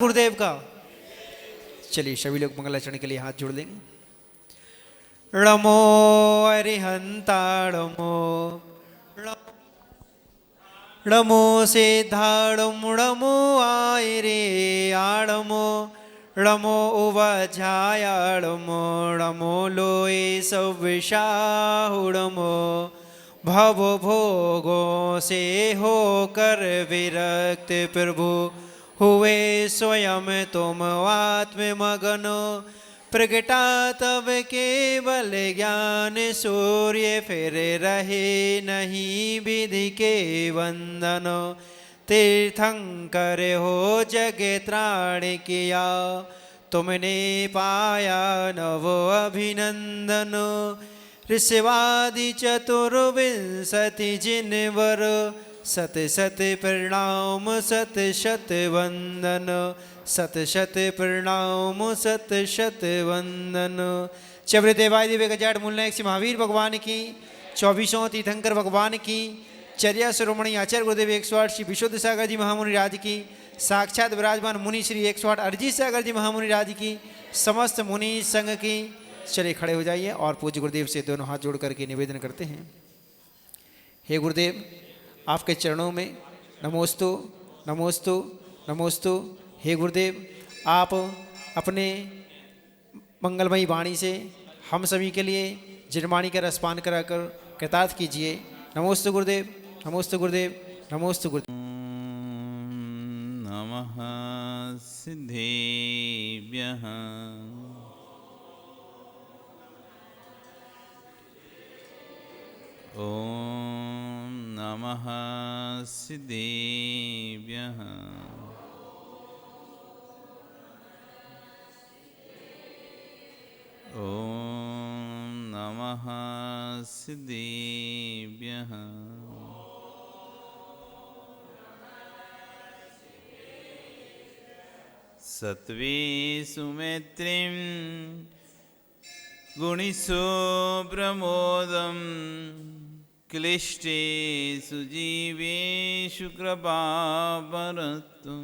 गुरुदेव का। चलिए सभी लोग मंगलाचरण के लिए हाथ जोड़ लेंगे। णमो अरिहंताणमो णमो सिद्धाणमो णमो आयरे आणमो णमो उवध्यायाणमो णमो लोये सविशाहुणमो भव भोगों से होकर विरक्त प्रभु हुए स्वयं तुम आत्ममगन प्रगटा तब केवल ज्ञान सूर्य फिर रहे नहीं विधि के वंदन तीर्थंकर हो जग त्राण किया तुमने पाया नव अभिनंदन ऋषवादि चतुर्विंशति जिनवर सत सत प्रणाम सत शत वंदन सत शत प्रणाम सत शत वंदन। चव्र देवाय दिव्य गजाट मूलनायक श्री महावीर भगवान की, 24 तीर्थंकर भगवान की, चर्या शिरोमणि आचार्य गुरुदेव 108 श्री विशुद्ध सागर जी महामुनि राज की, साक्षात विराजमान मुनि श्री 108 अरजी सागर जी महामुनि राज की, समस्त मुनि संघ की। चलिए खड़े हो जाइए और पूज्य गुरुदेव से दोनों हाथ जोड़ करके निवेदन करते हैं। हे गुरुदेव, आपके चरणों में नमोस्तु नमोस्तु नमोस्तु। हे गुरुदेव, आप अपने मंगलमयी वाणी से हम सभी के लिए जिनवाणी का रसपान कराकर कृतार्थ कीजिए। नमोस्तु गुरुदेव, नमोस्तु गुरुदेव, नमोस्तु गुरुदेव। नमः सिद्धेभ्यः ओम नमः सिद्धेभ्यः ओम नमः सिद्धेभ्यः सत्वे सुमित्रिं गुणिसो प्रमोदं क्लिष्टेषु जीवेषु कृपावरतु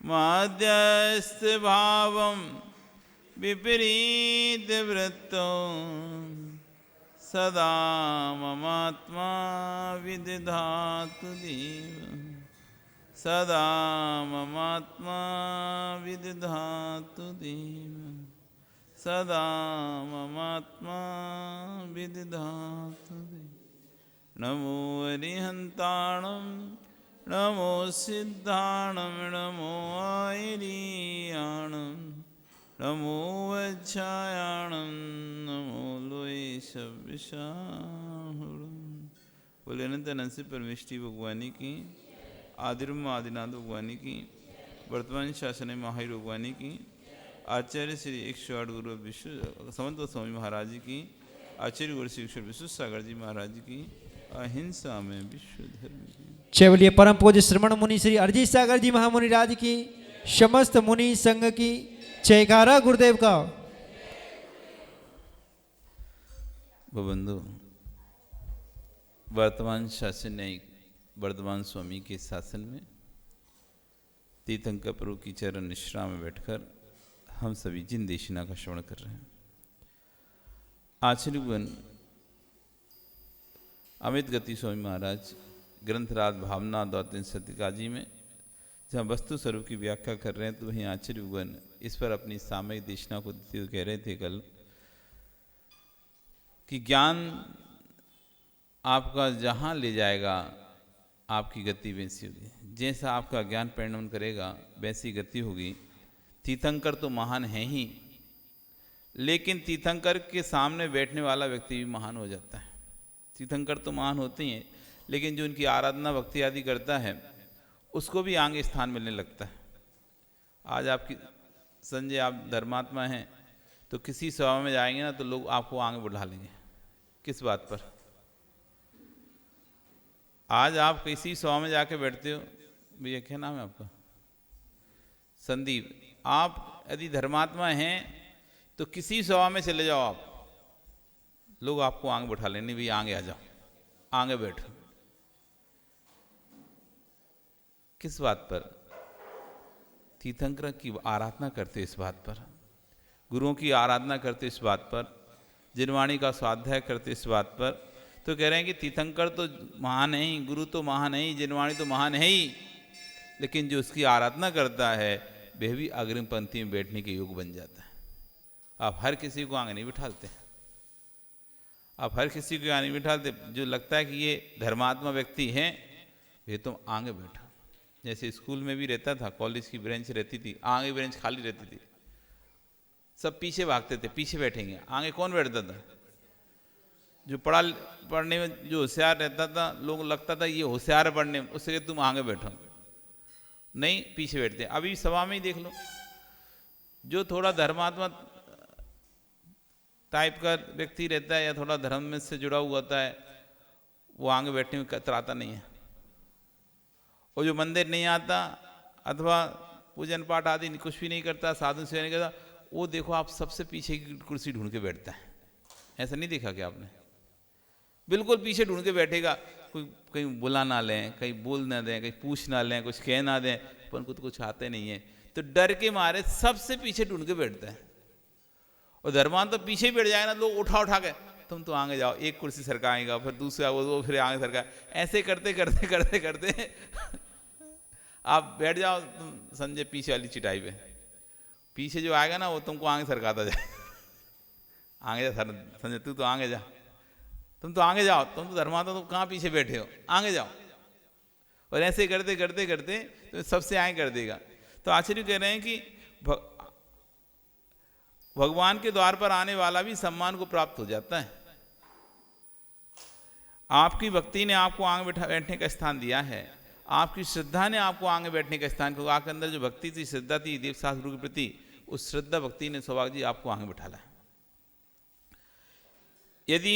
माध्यस्थभावं विपरीतवृत्तो सदा ममात्मा विदधातु देव सदा ममात्मा विदधातु देव सदा ममात्मा विदधातु देव। नमो अरिहंताणं नमो सिद्धाणं नमो आयरीयाणं नमो वज्रायाणं नमो लोये सविशाहुणं। बोले अनंत अनंत से परमेष्टि भगवानी की, आदिर्म आदिनाथ भगवानी की, वर्तमान शासन महावीर भगवानी की, आचार्य श्री 108 गुरु विश्व समंत स्वामी महाराज जी की, आचार्य गुरु श्री विश्व सागर जी महाराज जी की, अहिंसा में विश्व धर्म की। चलिए परम पूज्य श्रमण मुनि श्री अरजी सागर जी महामुनि राज की, समस्त मुनि संघ की जयकारा गुरुदेव का। बंधु, वर्तमान शासन न्यायिक वर्धमान स्वामी के शासन में तीर्थंकर प्रभु की चरण निश्रा में बैठकर हम सभी जिन देशिना का श्रवण कर रहे हैं। आचार्यगण अमित गति स्वामी महाराज ग्रंथराज भावना द्वातिन सत्यकाजी में जहाँ वस्तु स्वरूप की व्याख्या कर रहे हैं, तो वहीं आचार्यगण इस पर अपनी सामयिक देशना को देते हुए कह रहे थे कल कि ज्ञान आपका जहाँ ले जाएगा आपकी गति वैसी होगी। जैसा आपका ज्ञान परिणमन करेगा वैसी गति होगी। तीर्थंकर तो महान है ही, लेकिन तीर्थंकर के सामने बैठने वाला व्यक्ति भी महान हो जाता है। तीर्थंकर तो महान होते ही हैं, लेकिन जो उनकी आराधना भक्ति आदि करता है उसको भी आगे स्थान मिलने लगता है। आज आपकी संजय आप धर्मात्मा हैं, तो किसी सभा में जाएंगे ना तो लोग आपको आगे बढ़ा लेंगे। किस बात पर? आज आप किसी सभा में जाके बैठते हो, भैया क्या नाम है आपका? संदीप। आप यदि धर्मात्मा हैं तो किसी सभा में चले जाओ आप, लोग आपको आगे बैठा लेने, भैया आगे आ जाओ, आगे बैठो। किस बात पर? तीर्थंकर की आराधना करते इस बात पर, गुरुओं की आराधना करते इस बात पर, जिनवाणी का स्वाध्याय करते इस बात पर, तो कह रहे हैं कि तीर्थंकर तो महान है ही, गुरु तो महान है ही, जिनवाणी तो महान है ही, लेकिन जो उसकी आराधना करता है वह भी अग्रिम पंक्ति में बैठने के योग बन जाता है। आप हर किसी को आगे नहीं बिठालते, आप हर किसी को आगे नहीं बिठालते। जो लगता है कि ये धर्मात्मा व्यक्ति हैं, ये तुम आगे बैठो। जैसे स्कूल में भी रहता था, कॉलेज की ब्रेंच रहती थी, आगे ब्रेंच खाली रहती थी, सब पीछे भागते थे, पीछे बैठेंगे, आगे कौन बैठता था? जो पढ़ने में जो होशियार रहता था, लोगों को लगता था ये होशियार है पढ़ने में, उससे तुम आगे बैठो, नहीं पीछे बैठते। अभी सभा में ही देख लो, जो थोड़ा धर्मात्मा टाइप का व्यक्ति रहता है या थोड़ा धर्म में से जुड़ा हुआ होता है, वो आगे बैठने में कतराता नहीं है। और जो मंदिर नहीं आता अथवा पूजन पाठ आदि कुछ भी नहीं करता, साधु सेवा नहीं करता, वो देखो आप सबसे पीछे की कुर्सी ढूंढ के बैठता है। ऐसा नहीं देखा क्या आपने? बिल्कुल पीछे ढूंढ के बैठेगा, कोई कहीं बुला ना लें, कहीं बोल ना दें, कहीं पूछ ना लें, कुछ कह ना दें, पर उनको तो कुछ आते नहीं है, तो डर के मारे सबसे पीछे ढूंढ के बैठता है। और धर्मान तो पीछे ही बैठ जाएगा ना, लोग उठा उठा के तुम तो आगे जाओ, एक कुर्सी सरकाएगा, फिर दूसरा वो फिर आगे सरका, ऐसे करते करते करते करते आप बैठ जाओ तुम संजय पीछे वाली चिटाई पे, पीछे जो आएगा ना वो तुमको आगे सरकाता जाए। आगे जा संजय, तू तो आगे जा, तुम तो आगे जाओ, तुम तो धर्मात्मा, तुम कहाँ पीछे बैठे हो, आगे जाओ। और ऐसे करते करते करते तो सबसे आगे कर देगा। तो आचार्य कह रहे हैं कि भगवान के द्वार पर आने वाला भी सम्मान को प्राप्त हो जाता है। आपकी भक्ति ने आपको आगे बैठने का स्थान दिया है, आपकी श्रद्धा ने आपको आगे बैठने का स्थान, क्योंकि आपके अंदर जो भक्ति थी, श्रद्धा थी देव शास्त्र के प्रति, उस श्रद्धा भक्ति ने सौभाग्य जी आपको आगे बैठाला है। यदि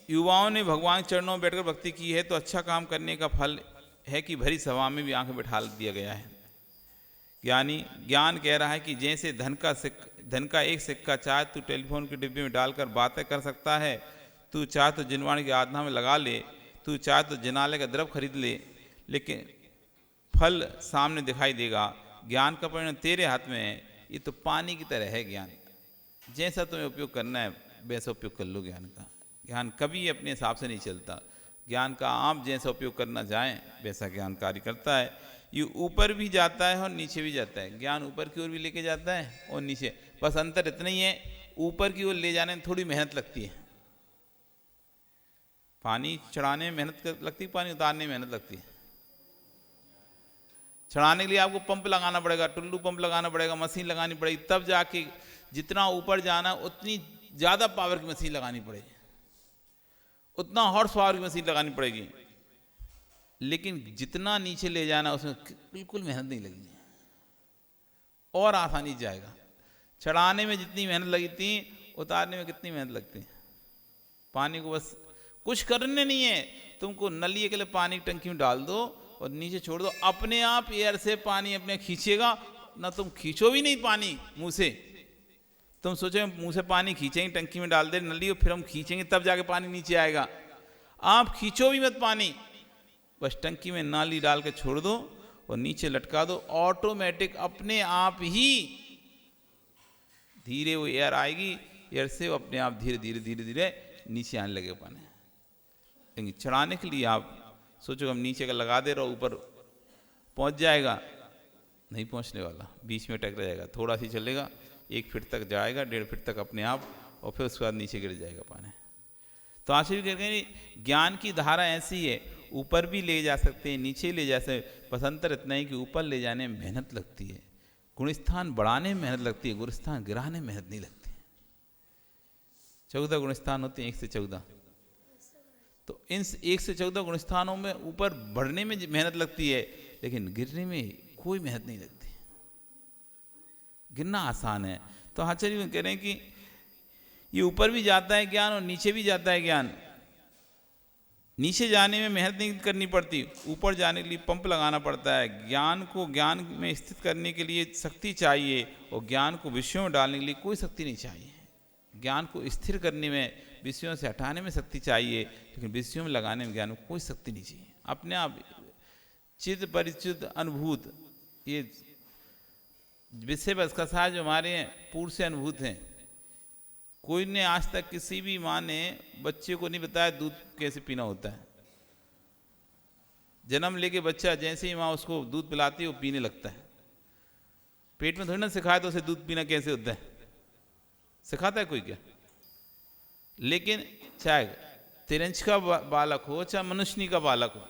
युवाओं ने भगवान के चरणों में बैठकर भक्ति की है तो अच्छा काम करने का फल है कि भरी सभा में भी आंखें बैठा दिया गया है। ज्ञान कह रहा है कि जैसे धन का एक सिक्का चाहे तो टेलीफोन के डिब्बे में डालकर बातें कर सकता है, तू चाहे तो जिनवाणी की आराधना में लगा ले, तू चाहे तो जिनालय का द्रव्य खरीद ले, लेकिन फल सामने दिखाई देगा। ज्ञान का परिणाम तेरे हाथ में है। ये तो पानी की तरह है ज्ञान, जैसा तुम्हें उपयोग करना है वैसा उपयोग कर लो ज्ञान का। ज्ञान कभी अपने हिसाब से नहीं चलता, ज्ञान का आप जैसा उपयोग करना चाहें वैसा ज्ञान कार्य करता है। ये ऊपर भी जाता है और नीचे भी जाता है, ज्ञान ऊपर की ओर भी लेके जाता है और नीचे, बस अंतर इतना ही है, ऊपर की ओर ले जाने में थोड़ी मेहनत लगती है। पानी चढ़ाने में मेहनत लगती है, पानी उतारने में मेहनत लगती है। चढ़ाने के लिए आपको पंप लगाना पड़ेगा, टुल्लू पंप लगाना पड़ेगा, मशीन लगानी पड़ेगी, तब जाके जितना ऊपर जाना उतनी ज़्यादा पावर की मशीन लगानी पड़ेगी, उतना हॉर्स पावर की मशीन लगानी पड़ेगी। लेकिन जितना नीचे ले जाना उसमें बिल्कुल मेहनत नहीं लगनी, और आसानी जाएगा। चढ़ाने में जितनी मेहनत लगी थी, उतारने में कितनी मेहनत लगती है। पानी को बस कुछ करने नहीं है, तुमको नली के लिए पानी की टंकी में डाल दो और नीचे छोड़ दो, अपने आप एयर से पानी अपने खींचेगा ना, तुम खींचो भी नहीं पानी मुंह से। तुम सोचो मुंह से पानी खींचेंगे, टंकी में डाल दे नली और फिर हम खींचेंगे तब जाके पानी नीचे आएगा। आप खींचो भी मत पानी, बस टंकी में नाली डाल के छोड़ दो और नीचे लटका दो, ऑटोमेटिक अपने आप ही धीरे वो एयर आएगी, एयर से वो अपने आप धीरे धीरे धीरे धीरे नीचे आने लगे पानी। लेकिन चढ़ाने के लिए आप सोचो हम नीचे का लगा दे रहे, ऊपर पहुंच जाएगा, नहीं पहुंचने वाला, बीच में टकरा जाएगा, थोड़ा सी चलेगा, 1 फीट तक जाएगा, 1.5 फीट तक अपने आप, और फिर उसके बाद नीचे गिर जाएगा पानी। तो आचार्य कहते हैं ज्ञान की धारा ऐसी है, ऊपर भी ले जा सकते हैं, नीचे ले जा सकते हैं, बस अंतर इतना ही कि ऊपर ले जाने में मेहनत लगती है, गुणस्थान बढ़ाने में मेहनत लगती है, गुणस्थान गिराने में मेहनत नहीं लगती। 14 गुणस्थान होते हैं, 1 से 14। तो इन 1 से 14 गुणस्थानों में ऊपर बढ़ने में मेहनत लगती है, लेकिन गिरने में कोई मेहनत नहीं लगती, गिरना आसान है। तो आचार्य कह रहे हैं कि ये ऊपर भी जाता है ज्ञान और नीचे भी जाता है ज्ञान। नीचे जाने में मेहनत नहीं करनी पड़ती, ऊपर जाने के लिए पंप लगाना पड़ता है। ज्ञान को ज्ञान में स्थित करने के लिए शक्ति चाहिए, और ज्ञान को विषयों में डालने के लिए कोई शक्ति नहीं चाहिए। ज्ञान को स्थिर करने में, विषयों से हटाने में शक्ति चाहिए, लेकिन विषयों में लगाने में ज्ञान में कोई शक्ति नहीं चाहिए। अपने आप चित्त परिचित अनुभूत, ये विषय बस कसा जो हमारे पूर्व से अनुभूत हैं। कोई ने आज तक किसी भी माँ ने बच्चे को नहीं बताया दूध कैसे पीना होता है। जन्म लेके बच्चा जैसे ही माँ उसको दूध पिलाती है वो पीने लगता है। पेट में थोड़ी ना सिखाया तो उसे दूध पीना कैसे होता है, सिखाता है कोई क्या? लेकिन चाहे तिरंज का बालक हो चाहे मनुष्यनी का बालक हो,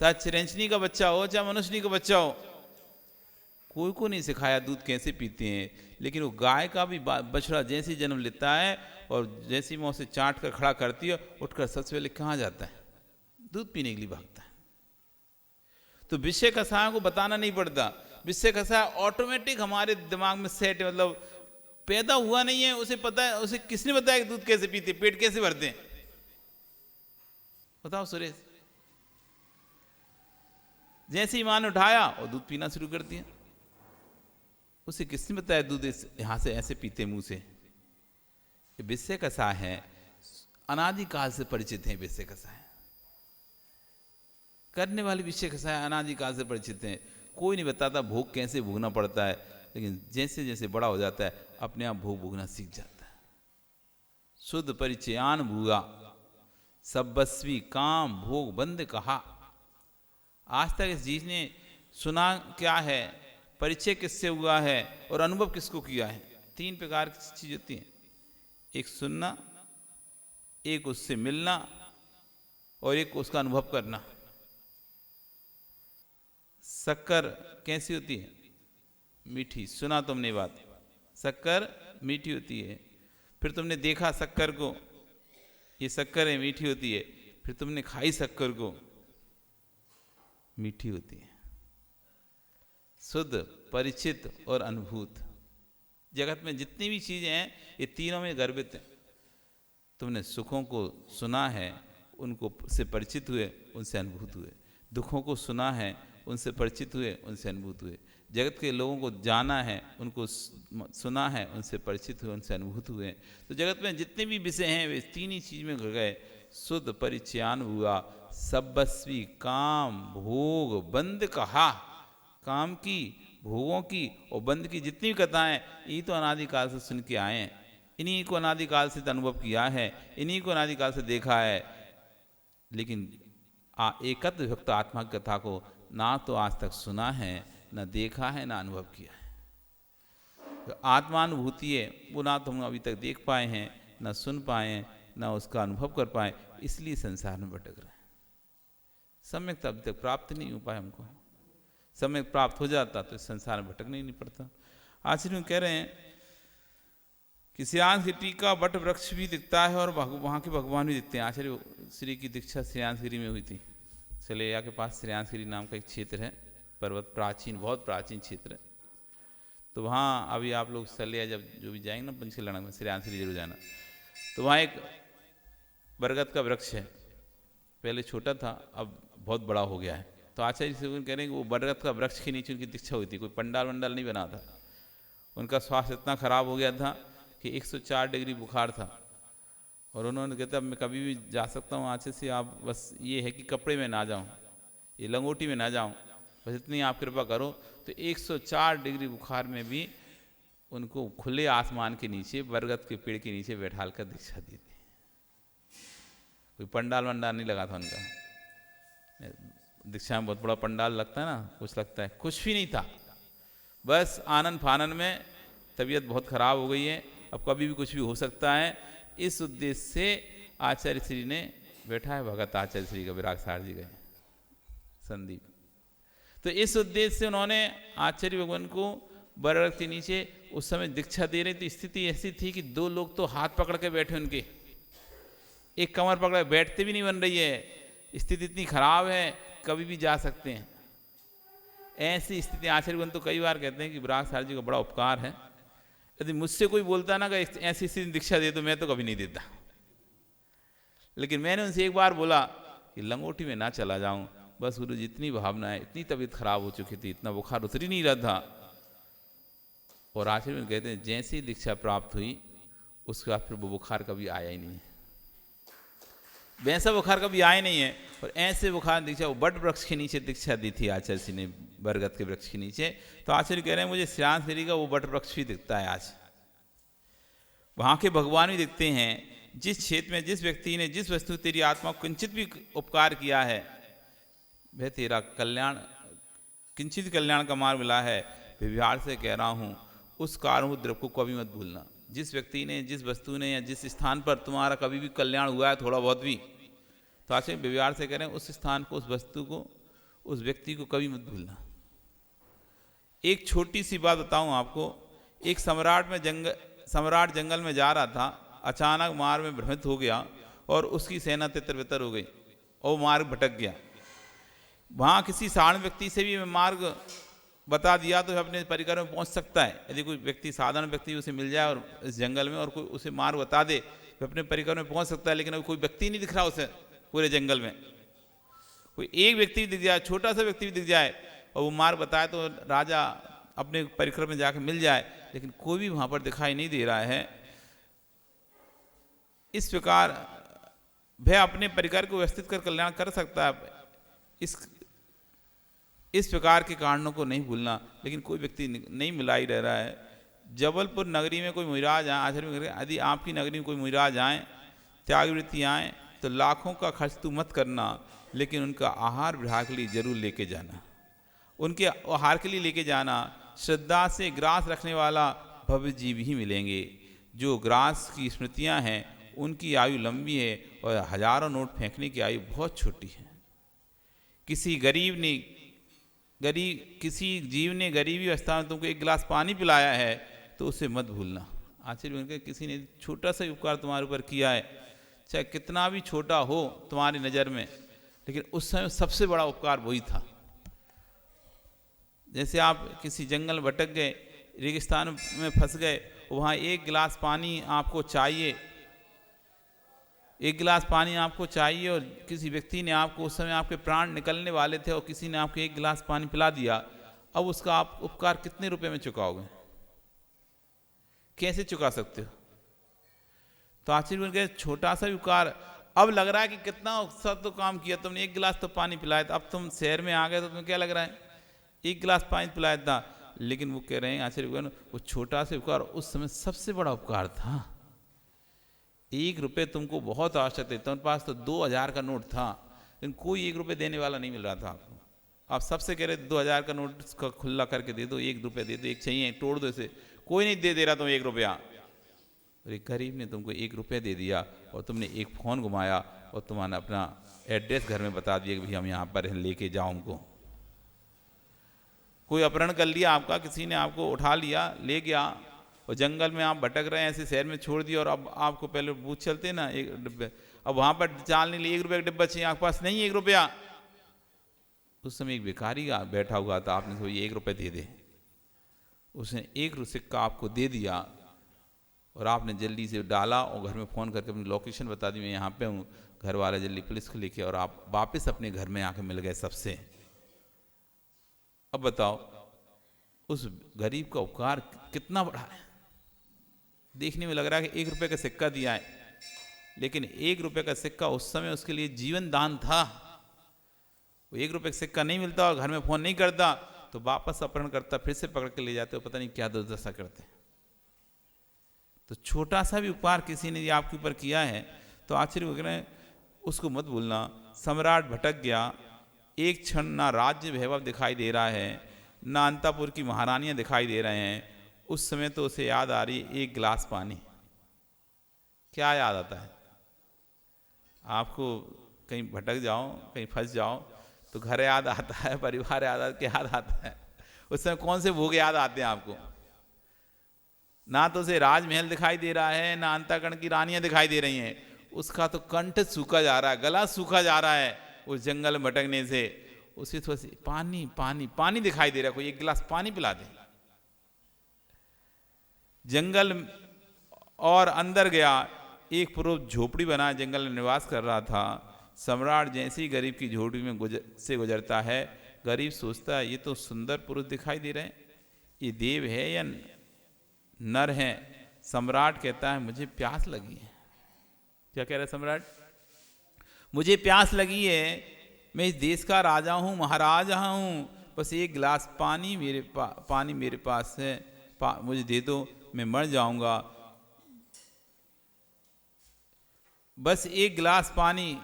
चाहे चिरंजनी का बच्चा हो चाहे मनुष्यनी का बच्चा हो, कोई को नहीं सिखाया दूध कैसे पीते हैं। लेकिन वो गाय का भी बछड़ा जैसे ही जन्म लेता है और जैसे ही माँ उसे चाट कर खड़ा करती है, उठकर सबसे पहले कहाँ जाता है? दूध पीने के लिए भागता है। तो विषय कसायों को बताना नहीं पड़ता। विषय कसाय ऑटोमेटिक हमारे दिमाग में सेट है, मतलब पैदा हुआ नहीं है, उसे पता है। उसे किसने बताया कि दूध कैसे पीते, पेट कैसे भरते हैं? बताओ सुरेश। जैसे ही मां ने उठाया और दूध पीना शुरू कर दिया। उसे किसने बताया दूध यहां से ऐसे पीते मुंह से? ये विषय कसा है, अनादिकाल से परिचित है। विषय कसा है करने वाले, विषय कसा है अनादिकाल से परिचित हैं। कोई नहीं बताता भोग कैसे भोगना पड़ता है, लेकिन जैसे जैसे बड़ा हो जाता है अपने आप भोग भोगना सीख जाता है। शुद्ध परिचयान भूगा सबस्वी काम भोग बंद कहा। आज तक इस चीज ने सुना क्या है, परिचय किससे हुआ है और अनुभव किसको किया है? तीन प्रकार की चीज होती है, एक सुनना, एक उससे मिलना और एक उसका अनुभव करना। शक्कर कैसी होती है? मीठी। सुना तुमने बात, शक्कर मीठी होती है। फिर तुमने देखा शक्कर को, ये शक्कर है, मीठी होती है। फिर तुमने खाई शक्कर को, मीठी होती है। शुद्ध, परिचित और अनुभूत। जगत में जितनी भी चीजें हैं ये तीनों में गर्भित है। तुमने सुखों को सुना है, उनको से परिचित हुए, उनसे अनुभूत हुए। दुखों को सुना है, उनसे परिचित हुए, उनसे अनुभूत हुए। जगत के लोगों को जाना है, उनको सुना है, उनसे परिचित हुए, उनसे अनुभूत हुए। तो जगत में जितने भी विषय हैं वे तीन ही चीज में घुल गए। शुद्ध परिचयान हुआ सबस्वी काम भोग बंद कहा। काम की, भोगों की और बंद की जितनी भी कथाएं, ये तो अनादिकाल से सुन के आए हैं। इन्हीं को अनादिकाल से अनुभव किया है, इन्हीं को अनादिकाल से देखा है। लेकिन एकत्व विभक्त आत्मा की कथा को ना तो आज तक सुना है, ना देखा है, ना अनुभव किया है। तो आत्मानुभूति है वो ना तो हम अभी तक देख पाए हैं, ना सुन पाए हैं, ना उसका अनुभव कर पाए, इसलिए संसार में भटक रहे हैं। सम्यक अभी तक प्राप्त नहीं हो पाया हमको। सम्यक प्राप्त हो जाता तो इस संसार में भटकना ही नहीं पड़ता। आचार्य कह रहे हैं कि श्रेयांस गिरी का वट वृक्ष भी दिखता है और वहाँ के भगवान भी दिखते हैं। आचार्य श्री की दीक्षा श्रेयांस गिरी में हुई थी। सलेया के पास श्रेयांस गिरी नाम का एक क्षेत्र है, पर्वत, प्राचीन, बहुत प्राचीन क्षेत्र है। तो वहाँ अभी आप लोग सलेया जब जो भी जाएंगे ना पंचकल्याण में, श्रेयांस गिरी जरूर जाना। तो वहाँ एक बरगद का वृक्ष है। पहले छोटा था, अब बहुत बड़ा हो गया है। तो आचार्य से कह रहे हैं कि वो बरगद का वृक्ष के नीचे उनकी दीक्षा हुई थी। कोई पंडाल वंडाल नहीं बना था। उनका स्वास्थ्य इतना खराब हो गया था कि 104 डिग्री बुखार था। और उन्होंने कहता अब मैं कभी भी जा सकता हूँ आचार्य से, आप बस ये है कि कपड़े में ना जाऊँ, ये लंगोटी में ना जाऊँ, बस इतनी आप कृपा करो। तो 104 डिग्री बुखार में भी उनको खुले आसमान के नीचे, बरगद के पेड़ के नीचे बैठाल कर दीक्षा दी थी। कोई पंडाल वंडाल नहीं लगा था उनका। दीक्षा में बहुत बड़ा पंडाल लगता है ना, कुछ लगता है, कुछ भी नहीं था। बस आनंद फानन में तबीयत बहुत खराब हो गई है, अब कभी भी कुछ भी हो सकता है, इस उद्देश्य से आचार्य श्री ने बैठा है। भगत आचार्य श्री का विराग सार जी गए संदीप। तो इस उद्देश्य से उन्होंने आचार्य भगवान को बरगद के नीचे उस समय दीक्षा दे रहे। तो स्थिति ऐसी थी कि दो लोग तो हाथ पकड़ के बैठे उनके, एक कमर पकड़ बैठते भी नहीं बन रही है। स्थिति इतनी खराब है, कभी भी जा सकते हैं। ऐसी स्थिति आचार्य भगवान तो कई बार कहते हैं कि विराग सार जी का बड़ा उपकार है। यदि मुझसे कोई बोलता ना कि ऐसी स्थिति दीक्षा दे, तो मैं तो कभी नहीं देता। लेकिन मैंने उनसे एक बार बोला कि लंगोटी में ना चला जाऊं, बस गुरु जी इतनी भावना है, इतनी तबीयत खराब हो चुकी थी, इतना बुखार उतर ही नहीं रहा था। और आचार्य कहते हैं जैसे ही दीक्षा प्राप्त हुई उसके बाद फिर वो बुखार कभी आया ही नहीं। वैसा बुखार कभी आए नहीं है। और ऐसे बुखार दीक्षा वो बट वृक्ष के नीचे दीक्षा दी थी आचार्य जी ने, बरगद के वृक्ष के नीचे। तो आचार्य कह रहे हैं मुझे श्रांत गिरी का वो बट वृक्ष भी दिखता है आज, वहाँ के भगवान भी दिखते हैं। जिस क्षेत्र में जिस व्यक्ति ने जिस वस्तु तेरी आत्मा को किंचित भी उपकार किया है, वह तेरा कल्याण, किंचित कल्याण का मार्ग मिला है। व्यवहार से कह रहा हूँ उस कारणभूत द्रव्य को कभी मत भूलना। जिस व्यक्ति ने, जिस वस्तु ने या जिस स्थान पर तुम्हारा कभी भी कल्याण हुआ है थोड़ा बहुत भी, तो आज व्यवहार से कह रहे हैं उस स्थान को, उस वस्तु को, उस व्यक्ति को कभी मत भूलना। एक छोटी सी बात बताऊं आपको। एक सम्राट जंगल में जा रहा था, अचानक मार्ग में भ्रमित हो गया और उसकी सेना तितर बितर हो गई और मार्ग भटक गया। वहाँ किसी साधारण व्यक्ति से भी मार्ग बता दिया तो अपने परिकर में पहुँच सकता है। यदि कोई व्यक्ति, साधारण व्यक्ति उसे मिल जाए और इस जंगल में, और कोई उसे मार्ग बता दे तो अपने परिकर में पहुँच सकता है। लेकिन अब कोई व्यक्ति नहीं दिख रहा उसे पूरे जंगल में, कोई एक व्यक्ति भी दिख जाए, छोटा सा व्यक्ति भी दिख जाए और वो मार्ग बताए तो राजा अपने परिक्रमा में जाकर मिल जाए, लेकिन कोई भी वहाँ पर दिखाई नहीं दे रहा है। इस प्रकार वह अपने परिकर को व्यवस्थित कर कल्याण कर सकता है। इस प्रकार के कारणों को नहीं भूलना। लेकिन कोई व्यक्ति नहीं मिला ही रह रहा है। जबलपुर नगरी में कोई मुहिराज आए, आश्रम में, यदि आपकी नगरी में कोई मुहिराज आए, त्यागवृत्ति आए, तो लाखों का खर्च तू मत करना, लेकिन उनका आहार विहार के लिए जरूर लेके जाना। उनके आहार के लिए लेके जाना। श्रद्धा से ग्रास रखने वाला भव्य जीव ही मिलेंगे। जो ग्रास की स्मृतियां हैं उनकी आयु लंबी है और हजारों नोट फेंकने की आयु बहुत छोटी है। किसी जीव ने गरीबी अवस्था में तुमको एक गिलास पानी पिलाया है तो उसे मत भूलना। आश्चर्य उनके, किसी ने छोटा सा उपकार तुम्हारे ऊपर किया है, चाहे कितना भी छोटा हो तुम्हारी नज़र में, लेकिन उस समय सबसे बड़ा उपकार वही था। जैसे आप किसी जंगल में भटक गए, रेगिस्तान में फंस गए, वहाँ एक गिलास पानी आपको चाहिए, एक गिलास पानी आपको चाहिए, और किसी व्यक्ति ने आपको, उस समय आपके प्राण निकलने वाले थे और किसी ने आपको एक गिलास पानी पिला दिया, अब उसका आप उपकार कितने रुपए में चुकाओगे? कैसे चुका सकते हो? तो आश्चर्य के छोटा सा उपकार अब लग रहा है कि कितना सब तो काम किया तुमने, एक गिलास तो पानी पिलाया था, अब तुम शहर में आ गए तो तुम्हें क्या लग रहा है एक गिलास पानी पिलाया था। लेकिन वो कह रहे हैं आश्चर्य, वो छोटा सा उपकार उस समय सबसे बड़ा उपकार था। 1 रुपये तुमको बहुत आवश्यक थे, तुम्हारे पास तो 2000 का नोट था, लेकिन कोई 1 रुपये देने वाला नहीं मिल रहा था आपको। आप सबसे कह रहे 2000 का नोट का खुला करके दे दो, 1 रुपये दे दो, एक चाहिए तोड़ दो इसे, कोई नहीं दे रहा तुम 1 रुपया। और एक गरीब ने तुमको 1 रुपया दे दिया और तुमने एक फ़ोन घुमाया और तुम्हारा अपना एड्रेस घर में बता दिया कि भाई हम यहाँ पर हैं, लेके जाओ हमको। कोई अपहरण कर लिया आपका, किसी ने आपको उठा लिया, ले गया, और जंगल में आप भटक रहे हैं, ऐसे शहर में छोड़ दिया, और अब आपको पहले बूथ चलते ना 1 डिब्बे, अब वहाँ पर चालने लिए 1 रुपये का डिब्बा चाहिए, आपके पास नहीं 1 रुपया। उस समय एक भिखारी बैठा हुआ था, आपने सोचा 1 रुपये दे दे, उसने 1 सिक्का आपको दे दिया और आपने जल्दी से डाला और घर में फ़ोन करके अपनी लोकेशन बता दी, मैं यहाँ पे हूँ, घर वाले जल्दी पुलिस को लेके, और आप वापस अपने घर में आके मिल गए सबसे। अब बताओ उस गरीब का उपकार कितना बड़ा है। देखने में लग रहा है कि 1 रुपये का सिक्का दिया है, लेकिन 1 रुपये का सिक्का उस समय उसके लिए जीवन दान था। वो 1 रुपये का सिक्का नहीं मिलता और घर में फ़ोन नहीं करता तो वापस अपहरण करता, फिर से पकड़ के ले जाते हो, पता नहीं क्या दुर्दशा करते। तो छोटा सा भी उपकार किसी ने आपके ऊपर किया है तो आश्चर्य हो गया, उसको मत भूलना। सम्राट भटक गया, एक क्षण ना राज्य वैभव दिखाई दे रहा है, ना अंतापुर की महारानियां दिखाई दे रहे हैं। उस समय तो उसे याद आ रही 1 गिलास पानी। क्या याद आता है आपको? कहीं भटक जाओ, कहीं फंस जाओ तो घर याद आता है, परिवार याद आता है। उस समय कौन से भोग याद आते हैं आपको? ना तो उसे राजमहल दिखाई दे रहा है, ना अंताकरण की रानियां दिखाई दे रही हैं, उसका तो कंठ सूखा जा रहा है, गला सूखा जा रहा है उस जंगल में भटकने से। उसे थोड़ा सी पानी पानी पानी दिखाई दे रहा है, कोई 1 गिलास पानी पिला दे। जंगल और अंदर गया, एक पुरुष झोपड़ी बना जंगल में निवास कर रहा था। सम्राट जैसे ही गरीब की झोपड़ी में गुजरता है, गरीब सोचता है ये तो सुंदर पुरुष दिखाई दे रहे हैं, ये देव है या नर है? सम्राट कहता है मुझे प्यास लगी है। क्या कह रहा है सम्राट? मुझे प्यास लगी है, मैं इस देश का राजा हूँ, महाराजा हूँ, बस एक गिलास पानी मेरे पास है, मुझे दे दो, मैं मर जाऊँगा, बस एक गिलास पानी।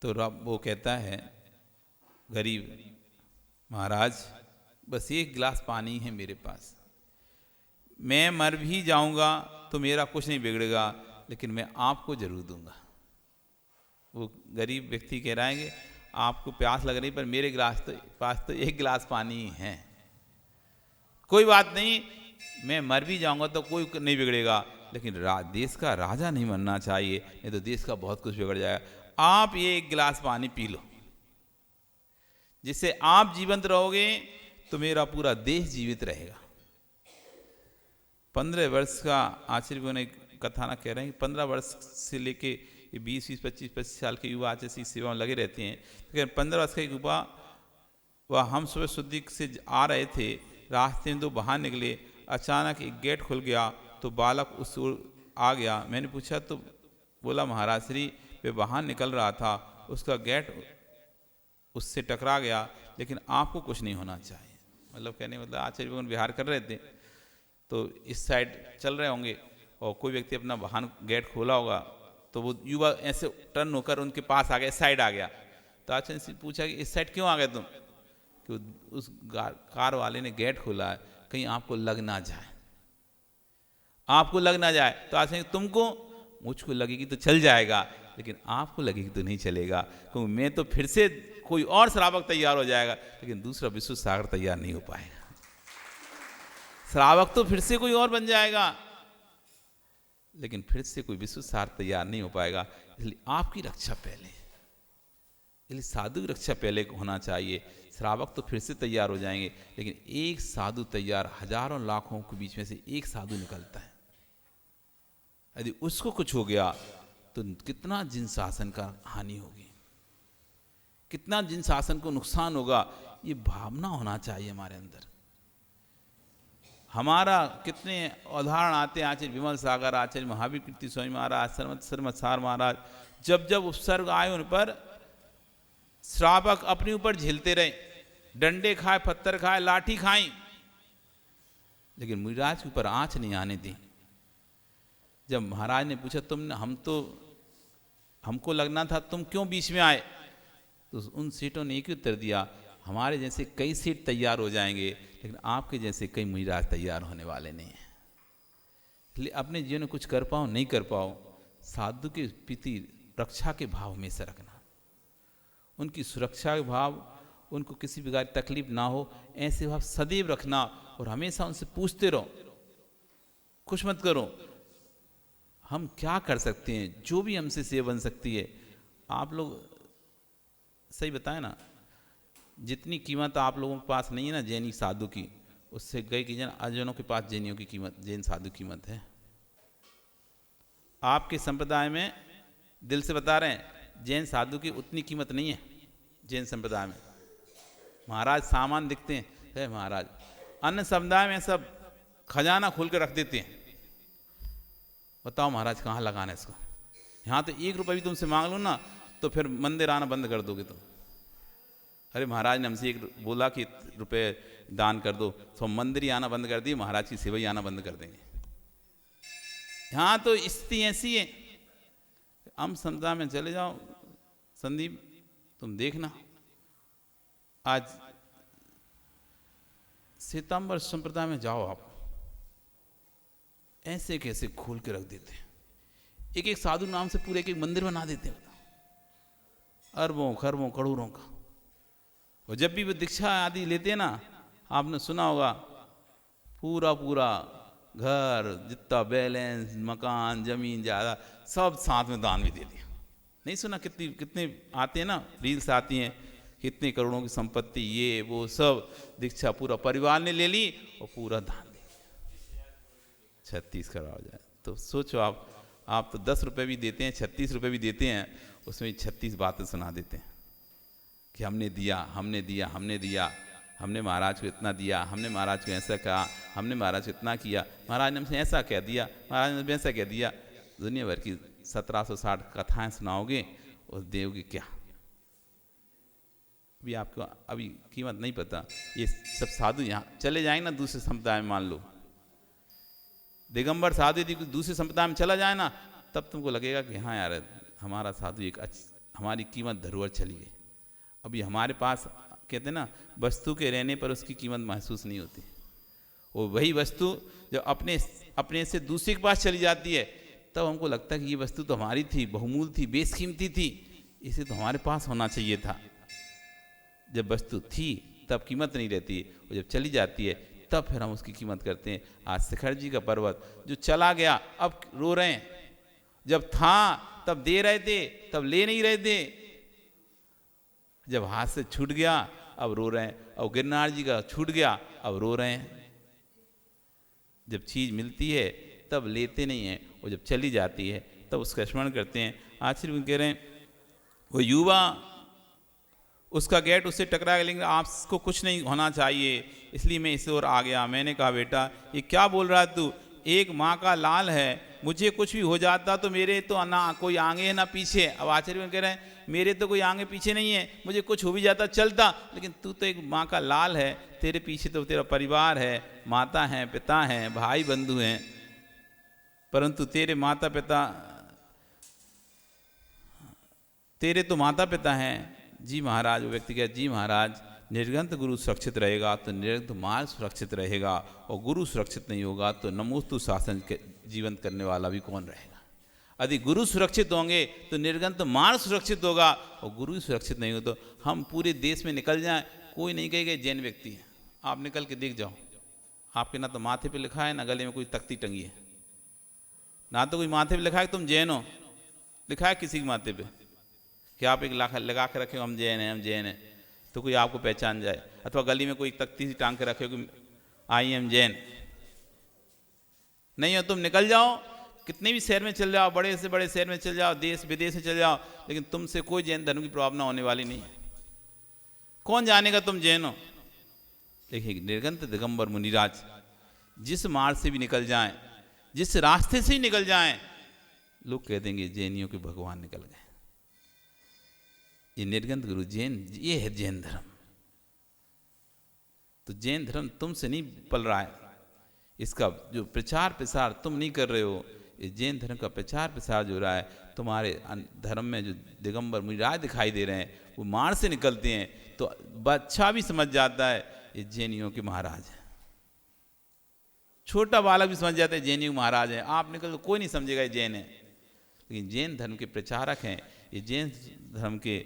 तो रब वो कहता है गरीब, महाराज बस एक गिलास पानी है मेरे पास, मैं मर भी जाऊंगा तो मेरा कुछ नहीं बिगड़ेगा, लेकिन मैं आपको जरूर दूंगा। वो गरीब व्यक्ति कह रहा है कि आपको प्यास लग रही, पर मेरे पास तो एक गिलास पानी है, कोई बात नहीं, मैं मर भी जाऊंगा तो कोई नहीं बिगड़ेगा, लेकिन देश का राजा नहीं मरना चाहिए, नहीं तो देश का बहुत कुछ बिगड़ जाएगा। आप ये एक गिलास पानी पी लो, जिससे आप जीवंत रहोगे तो मेरा पूरा देश जीवित रहेगा। 15 वर्ष का आचार्य ने कथानक कह रहे हैं कि 15 वर्ष से लेके 20, 25 साल के युवा आचार्य सेवा में लगे रहते हैं। तो 15 वर्ष का युवा, वह हम सुबह शुद्धि से आ रहे थे, रास्ते में 2 बाहर निकले, अचानक एक गेट खुल गया तो बालक उस ओर आ गया। मैंने पूछा तो बोला, महाराज श्री वे बाहर निकल रहा था, उसका गेट उससे टकरा गया, लेकिन आपको कुछ नहीं होना चाहिए। मतलब कहने मतलब आचार्य भगवान विहार कर रहे थे तो इस साइड चल रहे होंगे और कोई व्यक्ति अपना वाहन गेट खोला होगा, तो वो युवा ऐसे टर्न होकर उनके पास आ गया, इस साइड आ गया। तो आचार्य से पूछा कि इस साइड क्यों आ गए तुम? कि उस कार वाले ने गेट खोला है, कहीं आपको लग ना जाए, आपको लग ना जाए। तो आचार्य तुमको, मुझको लगेगी तो चल जाएगा, लेकिन आपको लगेगी तो नहीं चलेगा, क्योंकि मैं तो फिर से कोई और श्रावक तैयार हो जाएगा, लेकिन दूसरा विश्व सागर तैयार नहीं हो पाएगा। श्रावक तो फिर से कोई और बन जाएगा, लेकिन फिर से कोई विश्व सागर तैयार नहीं हो पाएगा। इसलिए आपकी रक्षा पहले, इसलिए साधु की रक्षा पहले होना चाहिए। श्रावक तो फिर से तैयार हो जाएंगे, लेकिन एक साधु तैयार हजारों लाखों के बीच में से एक साधु निकलता है। यदि उसको कुछ हो गया तो कितना जिन शासन का हानि होगी, कितना जिन शासन को नुकसान होगा, ये भावना होना चाहिए हमारे अंदर। हमारा कितने उदाहरण आते हैं, आचार्य विमल सागर, आचार्य महावीर कीर्ति स्वामी महाराज, सरमत्सार महाराज, जब जब उपसर्ग आए उन पर श्रावक अपने ऊपर झेलते रहे, डंडे खाए, पत्थर खाए, लाठी खाई, लेकिन मुनिराज के ऊपर आंच नहीं आने दी। जब महाराज ने पूछा तुमने, हमको लगना था तुम क्यों बीच में आए, तो उन सेठों ने एक ही उत्तर दिया, हमारे जैसे कई सेठ तैयार हो जाएंगे, लेकिन आपके जैसे कई मुनिराज तैयार होने वाले नहीं हैं। इसलिए अपने जीवन में कुछ कर पाओ नहीं कर पाओ, साधु के प्रति रक्षा के भाव में से रखना, उनकी सुरक्षा के भाव, उनको किसी प्रकार की तकलीफ ना हो, ऐसे भाव सदैव रखना, और हमेशा उनसे पूछते रहो, कुछ मत करो, हम क्या कर सकते हैं, जो भी हमसे सेवा बन सकती है। आप लोग सही बताएं ना, जितनी कीमत आप लोगों के पास नहीं है ना जैनी साधु की, उससे गए कि जन अजनों के पास जैनियों की कीमत, जैन साधु कीमत है। आपके संप्रदाय में दिल से बता रहे हैं, जैन साधु की उतनी कीमत नहीं है जैन संप्रदाय में। महाराज सामान दिखते हैं, है महाराज, अन्य समुदाय में सब खजाना खोल कर रख देते हैं, बताओ महाराज कहाँ लगाना है इसको। यहाँ तो 1 रुपये भी तुमसे मांग लो ना तो फिर मंदिर आना बंद कर दोगे तुम। अरे महाराज ने हमसे 1 बोला कि रुपए दान कर दो, तो मंदिर ही आना बंद कर दिए, महाराज की सेवा ही आना बंद कर देंगे। यहाँ तो स्थिति ऐसी है, हम संप्रदाय में चले जाओ संदीप, तुम देखना, आज श्वेतांबर संप्रदाय में जाओ आप, ऐसे कैसे खोल के रख देते हैं, एक एक साधु नाम से पूरे एक मंदिर बना देते हैं, अरबों खरबों करोड़ों का। और जब भी वो दीक्षा आदि लेते हैं ना, आपने सुना होगा, पूरा पूरा घर, जितना बैलेंस, मकान, जमीन, ज़्यादा सब साथ में दान भी दे दिया। नहीं सुना? कितने आते हैं ना, रील्स आती हैं, कितने करोड़ों की संपत्ति, ये वो सब, दीक्षा पूरा परिवार ने ले ली और पूरा दान दे दिया। 36 करोड़ हो जाए तो सोचो आप तो 10 रुपये भी देते हैं, 36 रुपये भी देते हैं, उसमें 36 बातें सुना देते हैं कि हमने दिया, हमने दिया, हमने दिया, हमने महाराज को इतना दिया, हमने महाराज को ऐसा कहा, हमने महाराज को इतना किया, महाराज ने हमसे ऐसा कह दिया, महाराज ने वैसा कह दिया। दुनिया भर की 1760 कथाएं सुनाओगे और दोगे क्या? अभी आपको अभी कीमत नहीं पता। ये सब साधु यहाँ चले जाएंगे ना दूसरे संप्रदाय में, मान लो दिगंबर साधु यदि दूसरे संप्रदाय में चला जाए ना, तब तुमको लगेगा कि हाँ यार हमारा साधु एक हमारी कीमत धरोहर चली गई। अभी हमारे पास कहते हैं ना, वस्तु के रहने पर उसकी कीमत महसूस नहीं होती। वो वही वस्तु जब अपने से दूसरे के पास चली जाती है, तब हमको लगता है कि ये वस्तु तो हमारी थी, बहुमूल्य थी, बेशकीमती थी, इसे तो हमारे पास होना चाहिए था। जब वस्तु थी तब कीमत नहीं रहती, और जब चली जाती है तब फिर हम उसकी कीमत करते हैं। आज शिखर जी का पर्वत जो चला गया अब रो रहे हैं, जब था तब दे रहे थे, तब ले नहीं रहे थे, जब हाथ से छूट गया अब रो रहे हैं। और गिरनार जी का छूट गया अब रो रहे हैं। जब चीज़ मिलती है तब लेते नहीं हैं, और जब चली जाती है तब उसका स्मरण करते हैं। आखिर वो कह रहे हैं वो युवा उसका गेट उससे टकरा गया, लेकिन आपको कुछ नहीं होना चाहिए, इसलिए मैं इस ओर आ गया। मैंने कहा बेटा ये क्या बोल रहा है तू, एक माँ का लाल है, मुझे कुछ भी हो जाता तो मेरे तो ना कोई आगे है ना पीछे। अब आचार्य कह रहे हैं मेरे तो कोई आगे पीछे नहीं है, मुझे कुछ हो भी जाता चलता, लेकिन तू तो एक माँ का लाल है, तेरे पीछे तो तेरा परिवार है, माता हैं, पिता हैं, भाई बंधु हैं, परंतु तेरे माता पिता, तेरे तो माता पिता हैं। जी महाराज, वो व्यक्ति कहता जी महाराज, निर्गंत गुरु सुरक्षित रहेगा तो निर्गंत मार्ग सुरक्षित रहेगा, और गुरु सुरक्षित नहीं होगा तो नमोस्तु शासन के जीवन करने वाला भी कौन रहेगा। यदि गुरु सुरक्षित होंगे तो निर्गंत मार्ग सुरक्षित होगा, और गुरु सुरक्षित नहीं हो तो हम पूरे देश में निकल जाएं, कोई नहीं कहेगा जैन व्यक्ति है। आप निकल के देख जाओ, आपके ना तो माथे पे लिखा है ना गले में कोई तख्ती टंगी है, ना तो कोई माथे पे लिखा है तुम जैन हो, लिखा है किसी के माथे पे कि आप एक लगा के रखे हो हम जैन हैं, हम जैन हैं, तो कोई आपको पहचान जाए। अथवा गली में कोई तख्ती सी टांग के रखे हो कि आई एम जैन। नहीं हो तुम निकल जाओ, कितने भी शहर में चल जाओ, बड़े से बड़े शहर में चल जाओ, देश विदेश में चल जाओ, लेकिन तुमसे कोई जैन धर्म की प्रभावना होने वाली नहीं है। कौन जानेगा तुम जैन हो। देखिए निर्गंत दिगंबर मुनिराज जिस मार्ग से भी निकल जाएं, जिस रास्ते से ही निकल जाएं, लोग कह देंगे जैनियों के भगवान निकल गए। ये निर्गंत गुरु जैन, ये है जैन धर्म। तो जैन धर्म तुमसे नहीं पल रहा है, इसका जो प्रचार प्रसार तुम नहीं कर रहे हो, ये जैन धर्म का प्रचार प्रसार जो हो रहा है, तुम्हारे धर्म में जो दिगंबर मुनिराज दिखाई दे रहे हैं वो मार्ग से निकलते हैं, तो बच्चा भी समझ जाता है ये जैनियों के महाराज हैं। छोटा बालक भी समझ जाता है जैनियों के महाराज हैं। आप निकल कोई नहीं समझेगा ये जैन है, लेकिन जैन धर्म के प्रचारक हैं, ये जैन धर्म के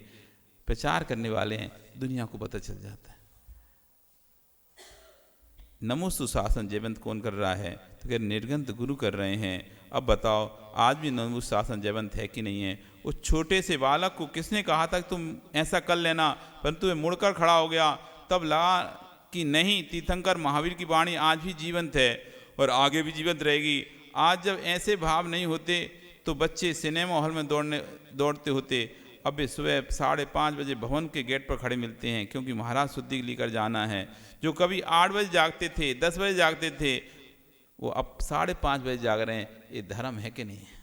प्रचार करने वाले हैं, दुनिया को पता चल जाता है। नमोस्तु शासन जयवंत कौन कर रहा है, तो क्या निर्गंत गुरु कर रहे हैं। अब बताओ आज भी नमोस्तु शासन जयवंत है कि नहीं है। उस छोटे से बालक को किसने कहा था कि तुम ऐसा कर लेना, परंतु वे मुड़कर खड़ा हो गया। तब लगा कि नहीं, तीर्थंकर महावीर की वाणी आज भी जीवंत है और आगे भी जीवंत रहेगी। आज जब ऐसे भाव नहीं होते तो बच्चे सिनेमा हॉल में दौड़ते होते। अब वे सुबह 5:30 बजे भवन के गेट पर खड़े मिलते हैं, क्योंकि महाराज शुद्धि लेकर जाना है। जो कभी 8 बजे जागते थे, 10 बजे जागते थे, वो अब 5:30 बजे जाग रहे हैं। ये धर्म है कि नहीं है।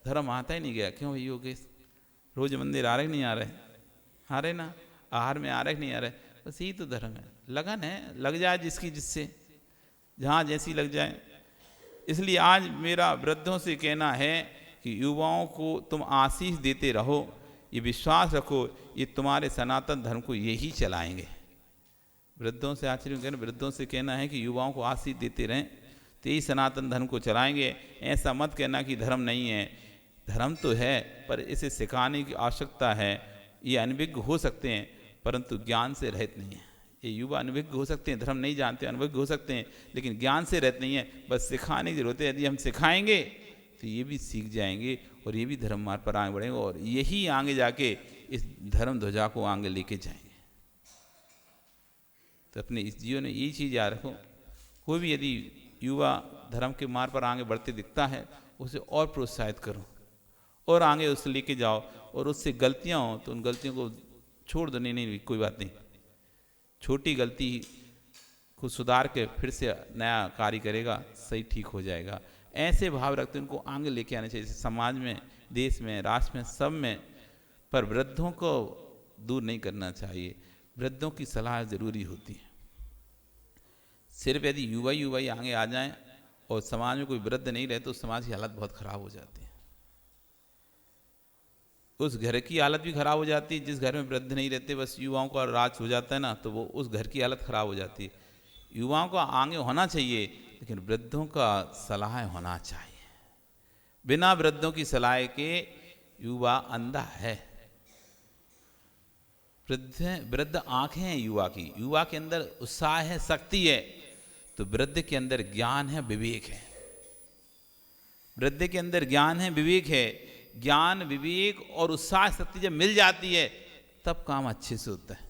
धर्म आता ही नहीं गया। क्यों भाई योगेश, रोज मंदिर आ रहे नहीं आ रहे, आ रहे ना, आहार में आ रहे नहीं आ रहे, बस यही तो धर्म है। लगन है, लग जाए जिसकी जिससे, जहाँ जैसी लग जाए। इसलिए आज मेरा वृद्धों से कहना है कि युवाओं को तुम आशीष देते रहो, ये विश्वास रखो ये तुम्हारे सनातन धर्म को यही चलाएंगे। वृद्धों से आचरण वृद्धों से कहना है कि युवाओं को आशीष देते रहें तो यही सनातन धर्म को चलाएंगे। ऐसा मत कहना कि धर्म नहीं है, धर्म तो है, पर इसे सिखाने की आवश्यकता है। ये अनभिज्ञ हो सकते हैं परंतु ज्ञान से रहित नहीं है। ये युवा अनभिज्ञ हो सकते हैं, धर्म नहीं जानते, अनभिज्ञ हो सकते हैं, लेकिन ज्ञान से रहित नहीं है। बस सिखाने की जरूरत है। यदि हम सिखाएंगे तो ये भी सीख जाएंगे और ये भी धर्म मार्ग पर आगे बढ़ेंगे, और यही आगे जाके इस धर्म ध्वजा को आगे लेके जाएंगे। तो अपने इस जीवन में यही चीज़ याद रखो, कोई भी यदि युवा धर्म के मार्ग पर आगे बढ़ते दिखता है उसे और प्रोत्साहित करो और आगे उससे लेके जाओ, और उससे गलतियाँ हो तो उन गलतियों को छोड़ दो। नहीं कोई बात नहीं, छोटी गलती को सुधार के फिर से नया कार्य करेगा, सही ठीक हो जाएगा। ऐसे भाव रखते उनको आगे लेके आने चाहिए, समाज में, देश में, राष्ट्र में, सब में। पर वृद्धों को दूर नहीं करना चाहिए, वृद्धों की सलाह ज़रूरी होती है। सिर्फ यदि युवा ही आगे आ जाएं और समाज में कोई वृद्ध नहीं रहे तो समाज की हालत बहुत ख़राब हो जाती है। उस घर की हालत भी ख़राब हो जाती है। जिस घर में वृद्ध नहीं रहते, बस युवाओं का राज हो जाता है ना, तो वो उस घर की हालत ख़राब हो जाती है। युवाओं को आगे होना चाहिए, लेकिन वृद्धों का सलाह होना चाहिए। बिना वृद्धों की सलाह के युवा अंधा है। वृद्ध आंखें हैं युवा की, युवा के अंदर उत्साह है, शक्ति है, तो वृद्ध के अंदर ज्ञान है, विवेक है। वृद्ध के अंदर ज्ञान है, विवेक है। ज्ञान, विवेक और उत्साह शक्ति जब मिल जाती है तब काम अच्छे से होता है।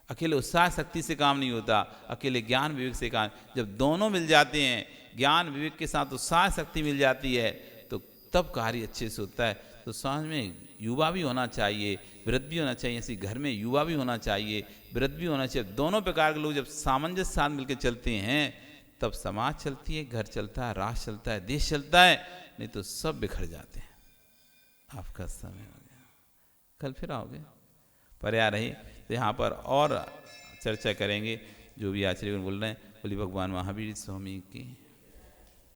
अकेले उत्साह शक्ति से काम नहीं होता, अकेले ज्ञान विवेक से काम। जब दोनों मिल जाते हैं, ज्ञान विवेक के साथ उत्साह शक्ति मिल जाती है, तो तब कार्य अच्छे से होता है। तो समाज में युवा भी होना चाहिए, वृद्ध भी होना चाहिए। ऐसे घर में युवा भी होना चाहिए, वृद्ध भी होना चाहिए। दोनों प्रकार के लोग जब सामंजस्य साथ मिलकर चलते हैं तब समाज चलती है, घर चलता है, राष्ट्र चलता है, देश चलता है। नहीं तो सब बिखर जाते हैं। आपका समय हो गया, कल फिर आओगे, पर आ रही तो यहाँ पर और चर्चा करेंगे। जो भी आचार्य बोल रहे हैं, बोली भगवान महावीर स्वामी की